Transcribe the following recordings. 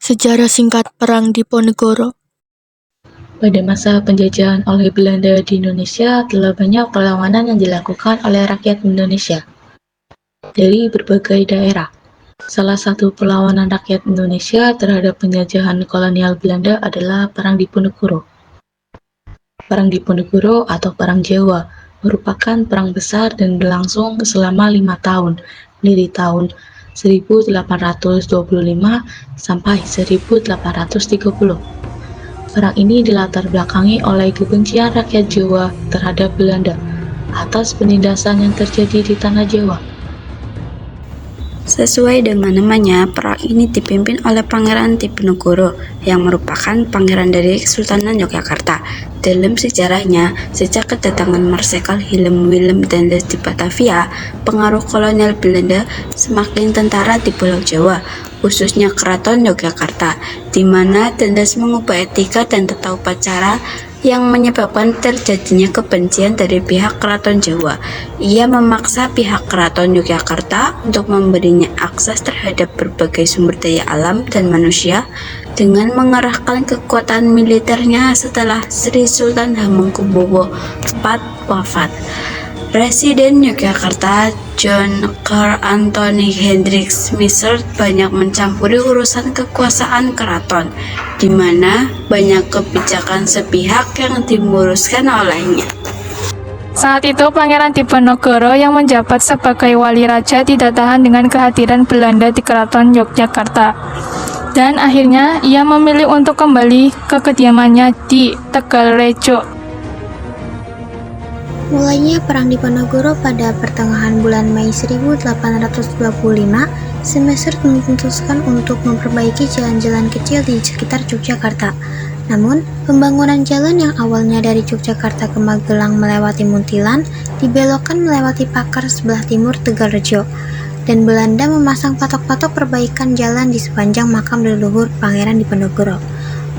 Sejarah singkat Perang Diponegoro. Pada masa penjajahan oleh Belanda di Indonesia, telah banyak perlawanan yang dilakukan oleh rakyat Indonesia dari berbagai daerah. Salah satu perlawanan rakyat Indonesia terhadap penjajahan kolonial Belanda adalah Perang Diponegoro. Perang Diponegoro atau Perang Jawa merupakan perang besar dan berlangsung selama 5 tahun, dari tahun 1825 sampai 1830. Perang ini dilatar belakangi oleh kebencian rakyat Jawa terhadap Belanda atas penindasan yang terjadi di tanah Jawa. Sesuai dengan namanya, perang ini dipimpin oleh Pangeran Diponegoro yang merupakan pangeran dari Kesultanan Yogyakarta. Dalam sejarahnya, sejak kedatangan Marsekal Willem Daendels di Batavia, pengaruh kolonial Belanda semakin tentara di Pulau Jawa, khususnya Keraton Yogyakarta, di mana Daendels mengubah etika dan tata upacara yang menyebabkan terjadinya kebencian dari pihak Keraton Jawa. Ia memaksa pihak Keraton Yogyakarta untuk memberinya akses terhadap berbagai sumber daya alam dan manusia dengan mengerahkan kekuatan militernya setelah Sri Sultan Hamengkubuwono IV wafat. Presiden Yogyakarta John Carl Anthony Hendrik Misser banyak mencampuri urusan kekuasaan keraton, di mana banyak kebijakan sepihak yang dimuruskan olehnya. Saat itu Pangeran Diponegoro yang menjabat sebagai wali raja tidak tahan dengan kehadiran Belanda di Keraton Yogyakarta. Dan akhirnya ia memilih untuk kembali ke kediamannya di Tegalrejo. Mulainya Perang Diponegoro pada pertengahan bulan Mei 1825, Messer memutuskan untuk memperbaiki jalan-jalan kecil di sekitar Yogyakarta. Namun, pembangunan jalan yang awalnya dari Yogyakarta ke Magelang melewati Muntilan dibelokkan melewati Pakar sebelah timur Tegalrejo, dan Belanda memasang patok-patok perbaikan jalan di sepanjang makam leluhur Pangeran Diponegoro.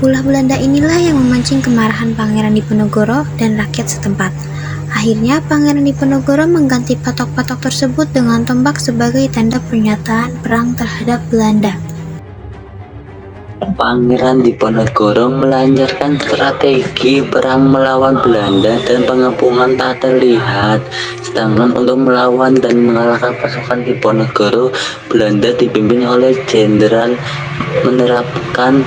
Ulah Belanda inilah yang memancing kemarahan Pangeran Diponegoro dan rakyat setempat. Akhirnya Pangeran Diponegoro mengganti patok-patok tersebut dengan tombak sebagai tanda pernyataan perang terhadap Belanda. Pangeran Diponegoro melancarkan strategi perang melawan Belanda dan pengepungan tak terlihat. Sedangkan untuk melawan dan mengalahkan pasukan Diponegoro, Belanda dipimpin oleh jenderal menerapkan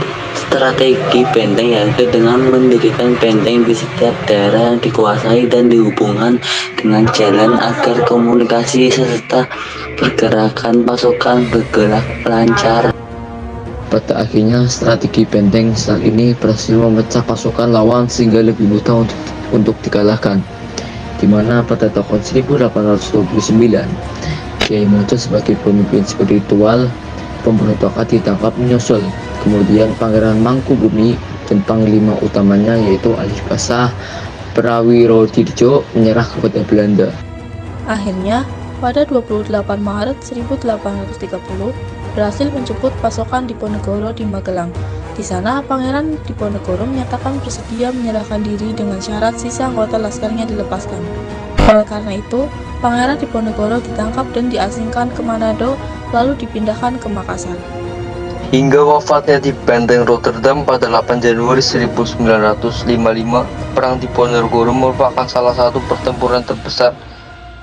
strategi benteng, yaitu dengan mendirikan benteng di setiap daerah yang dikuasai dan dihubungkan dengan jalan agar komunikasi serta pergerakan pasukan bergerak lancar. Pada akhirnya, strategi benteng saat ini berhasil memecah pasukan lawan sehingga lebih mudah untuk dikalahkan. Di mana pada tahun 1829, Kiai muncul sebagai pemimpin spiritual, pemberontakan ditangkap menyusul. Kemudian Pangeran Mangkubumi dan panglima utamanya yaitu Ali Pasha Prawirodidjo menyerah kepada Belanda. Akhirnya, pada 28 Maret 1830 berhasil menjemput pasukan Diponegoro di Magelang. Di sana, Pangeran Diponegoro menyatakan bersedia menyerahkan diri dengan syarat sisa anggota laskarnya dilepaskan. Oleh karena itu, Pangeran Diponegoro ditangkap dan diasingkan ke Manado, lalu dipindahkan ke Makassar. Hingga wafatnya di Benteng Rotterdam pada 8 Januari 1955, Perang Diponegoro merupakan salah satu pertempuran terbesar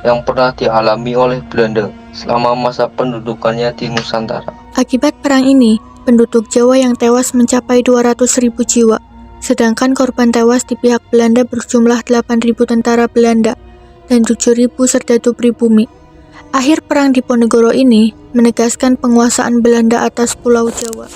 yang pernah dialami oleh Belanda selama masa pendudukannya di Nusantara. Akibat perang ini, penduduk Jawa yang tewas mencapai 200.000 jiwa, sedangkan korban tewas di pihak Belanda berjumlah 8.000 tentara Belanda dan 7.000 serdadu pribumi. Akhir Perang Diponegoro ini menegaskan penguasaan Belanda atas Pulau Jawa.